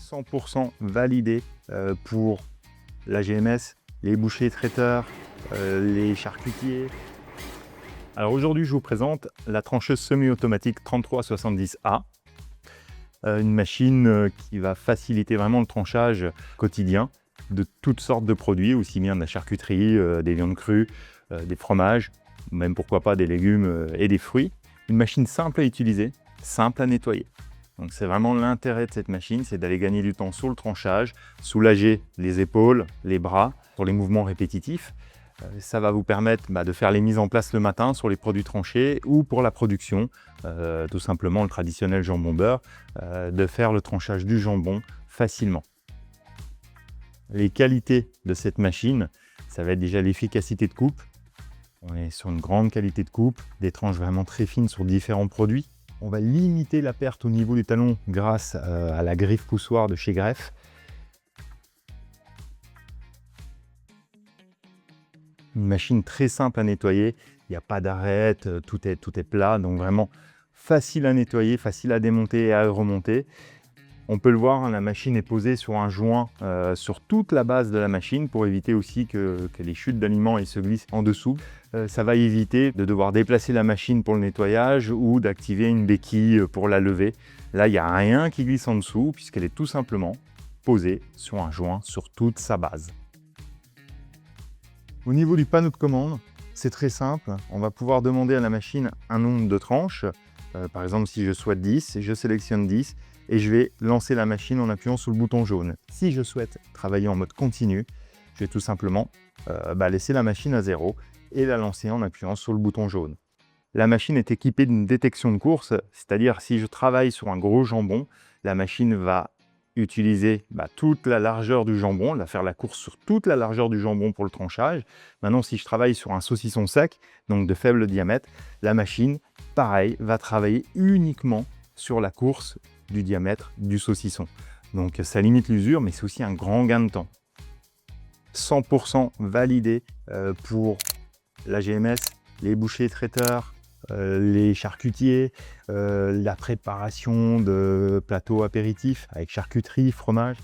100% validé pour la GMS, les bouchers traiteurs, les charcutiers. Alors aujourd'hui, je vous présente la trancheuse semi-automatique 3370A. Une machine qui va faciliter vraiment le tranchage quotidien de toutes sortes de produits, aussi bien de la charcuterie, des viandes crues, des fromages, même pourquoi pas des légumes et des fruits. Une machine simple à utiliser, simple à nettoyer. Donc c'est vraiment l'intérêt de cette machine, c'est d'aller gagner du temps sur le tranchage, soulager les épaules, les bras, pour les mouvements répétitifs. Ça va vous permettre de faire les mises en place le matin sur les produits tranchés ou pour la production, tout simplement le traditionnel jambon beurre, de faire le tranchage du jambon facilement. Les qualités de cette machine, ça va être déjà l'efficacité de coupe. On est sur une grande qualité de coupe, des tranches vraiment très fines sur différents produits. On va limiter la perte au niveau des talons grâce à la griffe poussoir de chez Greff. Une machine très simple à nettoyer, il n'y a pas d'arête, tout est plat, donc vraiment facile à nettoyer, facile à démonter et à remonter. On peut le voir, la machine est posée sur un joint sur toute la base de la machine pour éviter aussi que les chutes d'aliments se glissent en dessous. Ça va éviter de devoir déplacer la machine pour le nettoyage ou d'activer une béquille pour la lever. Là, il n'y a rien qui glisse en dessous puisqu'elle est tout simplement posée sur un joint sur toute sa base. Au niveau du panneau de commande, c'est très simple. On va pouvoir demander à la machine un nombre de tranches. Par exemple, si je souhaite 10, je sélectionne 10 et je vais lancer la machine en appuyant sur le bouton jaune. Si je souhaite travailler en mode continu, je vais tout simplement laisser la machine à 0 et la lancer en appuyant sur le bouton jaune. La machine est équipée d'une détection de course, c'est-à-dire si je travaille sur un gros jambon, la machine va utiliser toute la largeur du jambon, elle va faire la course sur toute la largeur du jambon pour le tranchage. Maintenant, si je travaille sur un saucisson sec, donc de faible diamètre, la machine, pareil, va travailler uniquement sur la course du diamètre du saucisson. Donc ça limite l'usure, mais c'est aussi un grand gain de temps. 100% validé pour la GMS, les bouchers traiteurs, les charcutiers, la préparation de plateaux apéritifs avec charcuterie, fromage.